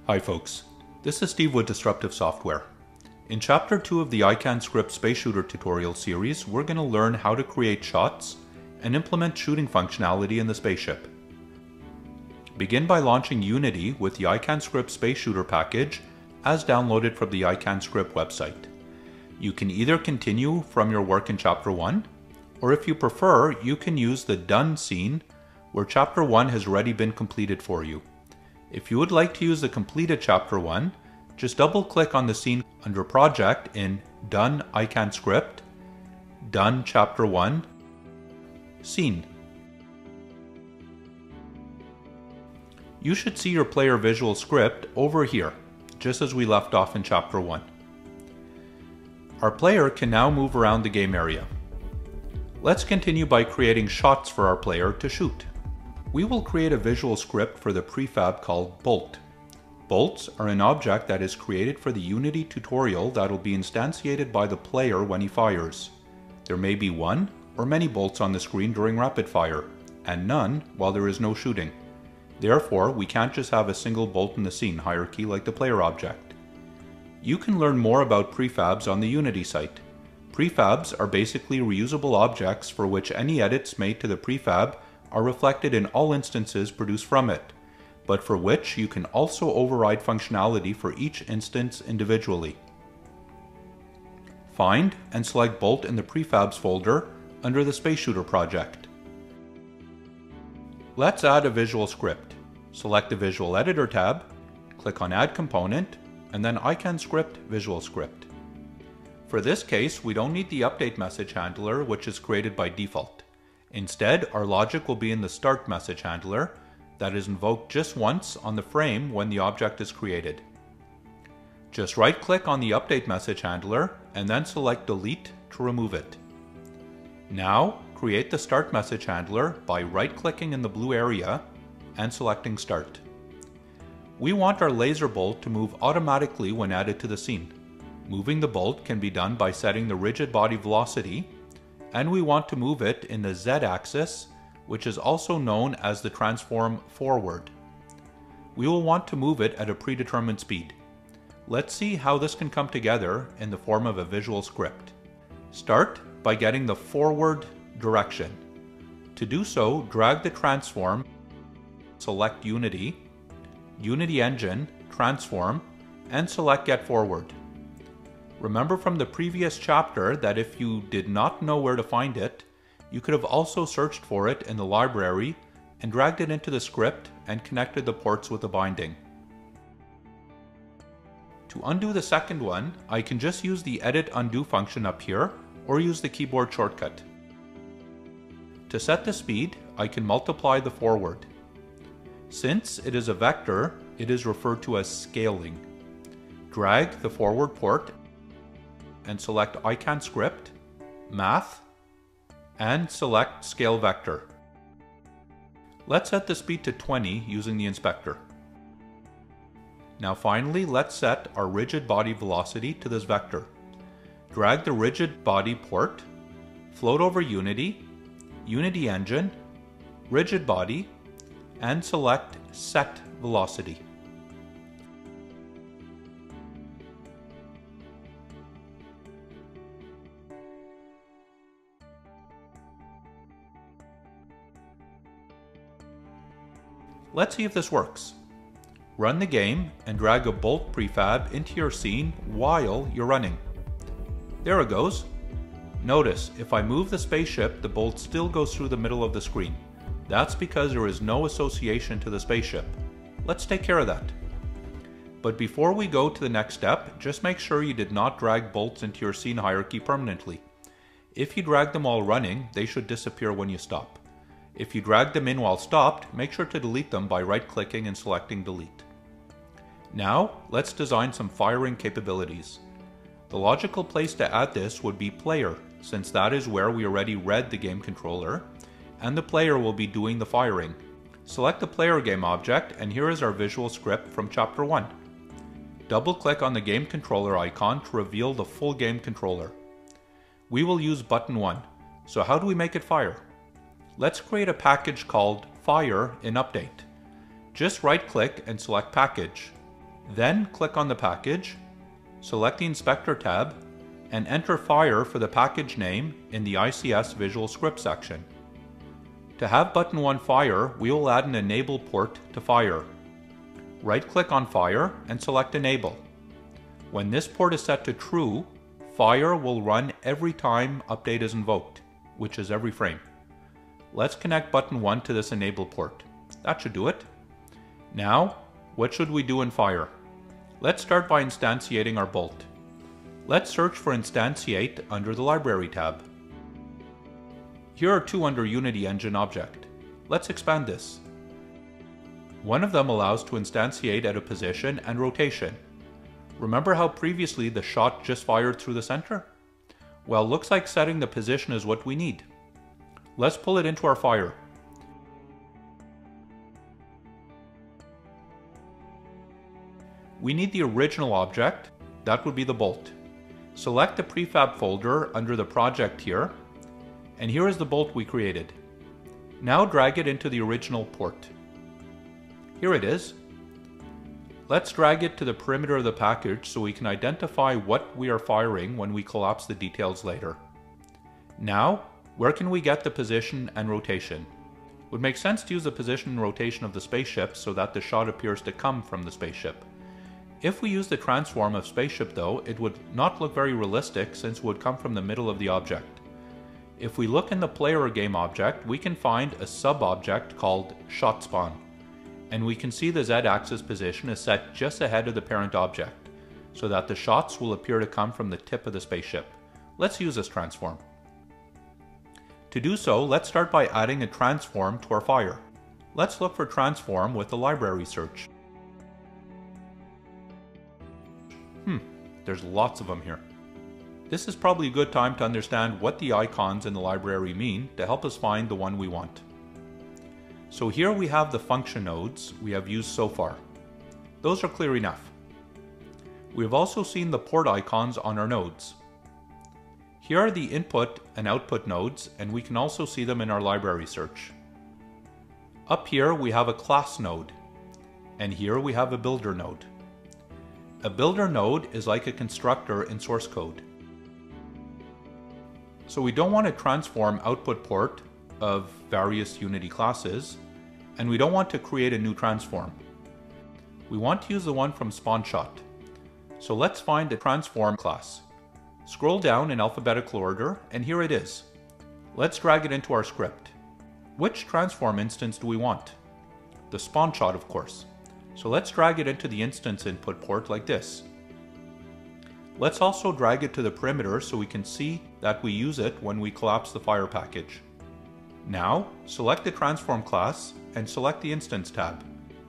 Hi folks, this is Steve with Disruptive Software. In Chapter 2 of the iCanScript Space Shooter tutorial series, we're going to learn how to create shots and implement shooting functionality in the spaceship. Begin by launching Unity with the iCanScript Space Shooter package as downloaded from the iCanScript website. You can either continue from your work in Chapter 1, or if you prefer, you can use the Done scene where Chapter 1 has already been completed for you. If you would like to use the completed Chapter 1, just double-click on the scene under Project in Done iCanScript, Done Chapter 1, Scene. You should see your player visual script over here, just as we left off in Chapter 1. Our player can now move around the game area. Let's continue by creating shots for our player to shoot. We will create a visual script for the prefab called Bolt. Bolts are an object that is created for the Unity tutorial that will be instantiated by the player when he fires. There may be one or many bolts on the screen during rapid fire, and none while there is no shooting. Therefore, we can't just have a single bolt in the scene hierarchy like the player object. You can learn more about prefabs on the Unity site. Prefabs are basically reusable objects for which any edits made to the prefab are reflected in all instances produced from it, but for which you can also override functionality for each instance individually. Find and select Bolt in the Prefabs folder under the Space Shooter project. Let's add a visual script. Select the Visual Editor tab, click on Add Component, and then iCanScript Visual Script. For this case, we don't need the update message handler, which is created by default. Instead, our logic will be in the start message handler that is invoked just once on the frame when the object is created. Just right-click on the update message handler and then select delete to remove it. Now, create the start message handler by right-clicking in the blue area and selecting start. We want our laser bolt to move automatically when added to the scene. Moving the bolt can be done by setting the rigid body velocity, and we want to move it in the Z-axis, which is also known as the transform forward. We will want to move it at a predetermined speed. Let's see how this can come together in the form of a visual script. Start by getting the forward direction. To do so, drag the transform, select Unity, Unity Engine, Transform, and select Get Forward. Remember from the previous chapter that if you did not know where to find it, you could have also searched for it in the library and dragged it into the script and connected the ports with a binding. To undo the second one, I can just use the Edit Undo function up here or use the keyboard shortcut. To set the speed, I can multiply the forward. Since it is a vector, it is referred to as scaling. Drag the forward port and select iCanScript, Math, and select Scale Vector. Let's set the speed to 20 using the inspector. Now finally, let's set our rigid body velocity to this vector. Drag the rigid body port, float over Unity, Unity Engine, rigid body, and select Set Velocity. Let's see if this works. Run the game and drag a bolt prefab into your scene while you're running. There it goes. Notice, if I move the spaceship, the bolt still goes through the middle of the screen. That's because there is no association to the spaceship. Let's take care of that. But before we go to the next step, just make sure you did not drag bolts into your scene hierarchy permanently. If you drag them while running, they should disappear when you stop. If you drag them in while stopped, make sure to delete them by right-clicking and selecting Delete. Now, let's design some firing capabilities. The logical place to add this would be Player, since that is where we already read the game controller, and the player will be doing the firing. Select the Player Game object, and here is our visual script from Chapter 1. Double-click on the game controller icon to reveal the full game controller. We will use button 1, so how do we make it fire? Let's create a package called Fire in Update. Just right-click and select Package. Then click on the package, select the Inspector tab, and enter Fire for the package name in the ICS Visual Script section. To have button 1 fire, we will add an Enable port to Fire. Right-click on Fire and select Enable. When this port is set to True, Fire will run every time Update is invoked, which is every frame. Let's connect button 1 to this Enable port. That should do it. Now, what should we do in Fire? Let's start by instantiating our bolt. Let's search for Instantiate under the Library tab. Here are 2 under Unity Engine Object. Let's expand this. One of them allows to instantiate at a position and rotation. Remember how previously the shot just fired through the center? Well, looks like setting the position is what we need. Let's pull it into our fire. We need the original object, that would be the bolt. Select the prefab folder under the project here, and here is the bolt we created. Now drag it into the original port. Here it is. Let's drag it to the perimeter of the package so we can identify what we are firing when we collapse the details later. Now, where can we get the position and rotation? It would make sense to use the position and rotation of the spaceship so that the shot appears to come from the spaceship. If we use the transform of spaceship though, it would not look very realistic since it would come from the middle of the object. If we look in the player game object, we can find a sub-object called shot spawn, and we can see the z-axis position is set just ahead of the parent object, so that the shots will appear to come from the tip of the spaceship. Let's use this transform. To do so, let's start by adding a transform to our fire. Let's look for transform with the library search. There's lots of them here. This is probably a good time to understand what the icons in the library mean to help us find the one we want. So here we have the function nodes we have used so far. Those are clear enough. We have also seen the port icons on our nodes. Here are the input and output nodes, and we can also see them in our library search. Up here we have a class node, and here we have a builder node. A builder node is like a constructor in source code. So we don't want to transform output port of various Unity classes, and we don't want to create a new transform. We want to use the one from SpawnShot. So let's find a transform class. Scroll down in alphabetical order, and here it is. Let's drag it into our script. Which transform instance do we want? The SpawnShot, of course. So let's drag it into the instance input port like this. Let's also drag it to the perimeter so we can see that we use it when we collapse the fire package. Now, select the transform class and select the instance tab.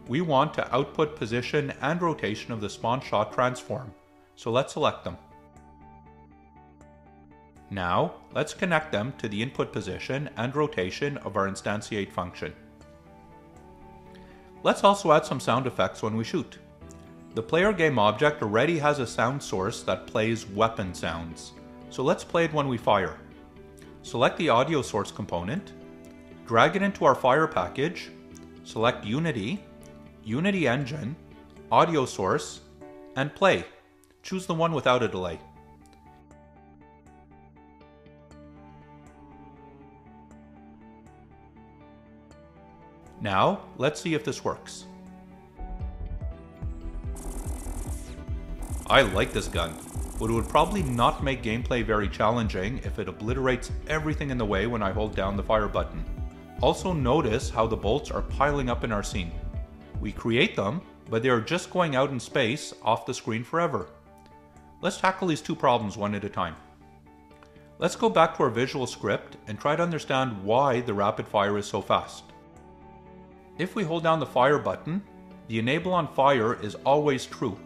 We want to output position and rotation of the SpawnShot transform, so let's select them. Now, let's connect them to the input position and rotation of our instantiate function. Let's also add some sound effects when we shoot. The player game object already has a sound source that plays weapon sounds, so let's play it when we fire. Select the audio source component, drag it into our fire package, select Unity, Unity Engine, Audio Source, and play. Choose the one without a delay. Now, let's see if this works. I like this gun, but it would probably not make gameplay very challenging if it obliterates everything in the way when I hold down the fire button. Also notice how the bolts are piling up in our scene. We create them, but they are just going out in space off the screen forever. Let's tackle these 2 problems one at a time. Let's go back to our visual script and try to understand why the rapid fire is so fast. If we hold down the fire button, the enable on fire is always true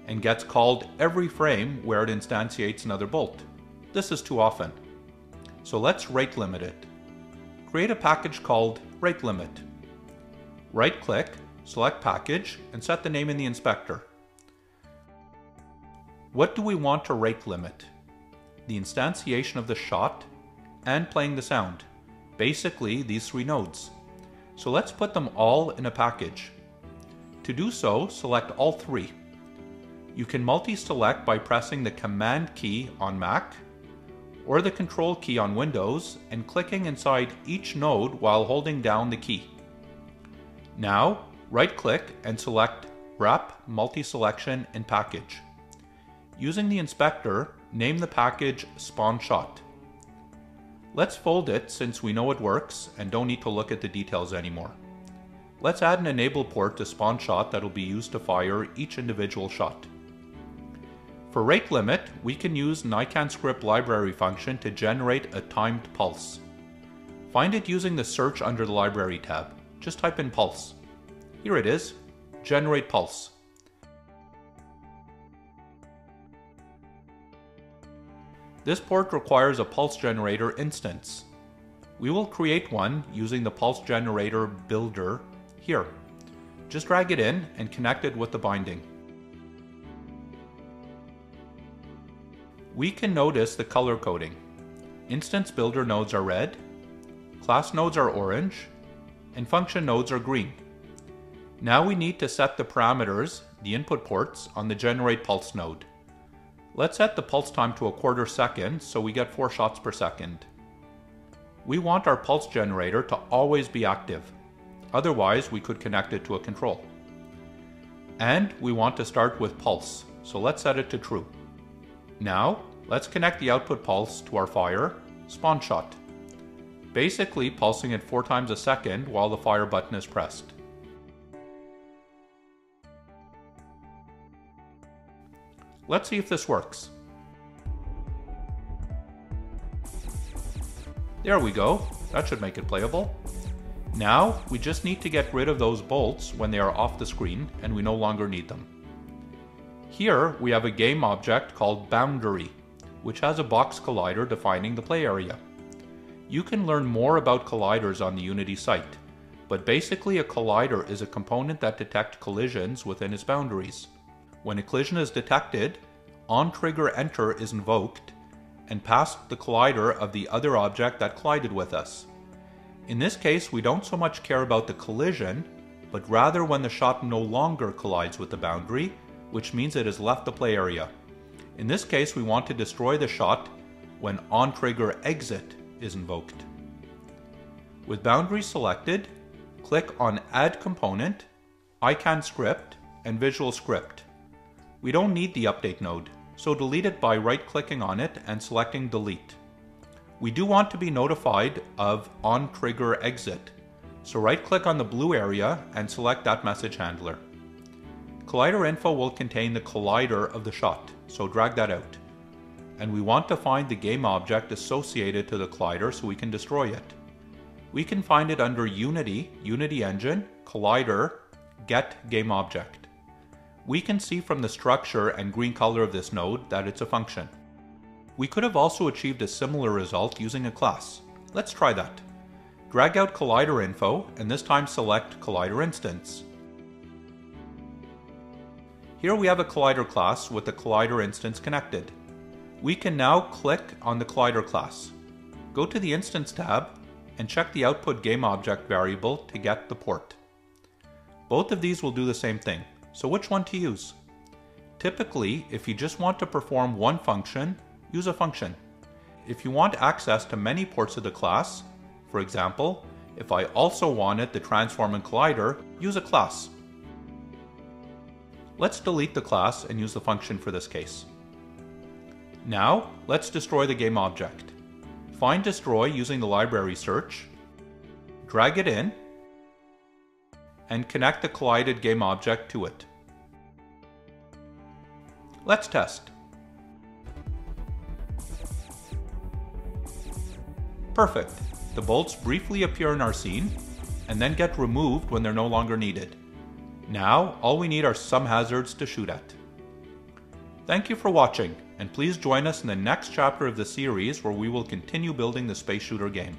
and gets called every frame where it instantiates another bolt. This is too often. So let's rate limit it. Create a package called rate limit. Right click, select package, and set the name in the inspector. What do we want to rate limit? The instantiation of the shot and playing the sound. Basically these 3 nodes. So let's put them all in a package. To do so, select all three. You can multi-select by pressing the Command key on Mac or the Control key on Windows and clicking inside each node while holding down the key. Now, right-click and select Wrap Multi-Selection in Package. Using the inspector, name the package Spawn Shot. Let's fold it since we know it works and don't need to look at the details anymore. Let's add an enable port to Spawn Shot that will be used to fire each individual shot. For rate limit, we can use an iCanScript library function to generate a timed pulse. Find it using the search under the library tab. Just type in pulse. Here it is, GeneratePulse. This port requires a pulse generator instance. We will create one using the pulse generator builder here. Just drag it in and connect it with the binding. We can notice the color coding. Instance builder nodes are red, class nodes are orange, and function nodes are green. Now we need to set the parameters, the input ports, on the GeneratePulse node. Let's set the pulse time to 1/4 second so we get 4 shots per second. We want our pulse generator to always be active. Otherwise, we could connect it to a control. And we want to start with pulse, so let's set it to true. Now, let's connect the output pulse to our fire, Spawn Shot. Basically pulsing it 4 times a second while the fire button is pressed. Let's see if this works. There we go, that should make it playable. Now, we just need to get rid of those bolts when they are off the screen and we no longer need them. Here, we have a game object called Boundary, which has a box collider defining the play area. You can learn more about colliders on the Unity site, but basically a collider is a component that detects collisions within its boundaries. When a collision is detected, onTriggerEnter is invoked and passed the collider of the other object that collided with us. In this case, we don't so much care about the collision, but rather when the shot no longer collides with the boundary, which means it has left the play area. In this case, we want to destroy the shot when onTriggerExit is invoked. With boundary selected, click on Add Component, iCanScript, and Visual Script. We don't need the update node, so delete it by right-clicking on it and selecting Delete. We do want to be notified of onTriggerExit, so right-click on the blue area and select that message handler. Collider info will contain the collider of the shot, so drag that out. And we want to find the game object associated to the collider so we can destroy it. We can find it under Unity, Unity Engine, Collider, Get Game Object. We can see from the structure and green color of this node that it's a function. We could have also achieved a similar result using a class. Let's try that. Drag out Collider info and this time select Collider Instance. Here we have a Collider class with the Collider instance connected. We can now click on the Collider class. Go to the Instance tab and check the output game object variable to get the port. Both of these will do the same thing, so which one to use? Typically, if you just want to perform one function, use a function. If you want access to many ports of the class, for example, if I also wanted the transform and collider, use a class. Let's delete the class and use the function for this case. Now, let's destroy the game object. Find destroy using the library search, drag it in, and connect the collided game object to it. Let's test. Perfect. The bolts briefly appear in our scene, and then get removed when they're no longer needed. Now, all we need are some hazards to shoot at. Thank you for watching, and please join us in the next chapter of the series where we will continue building the space shooter game.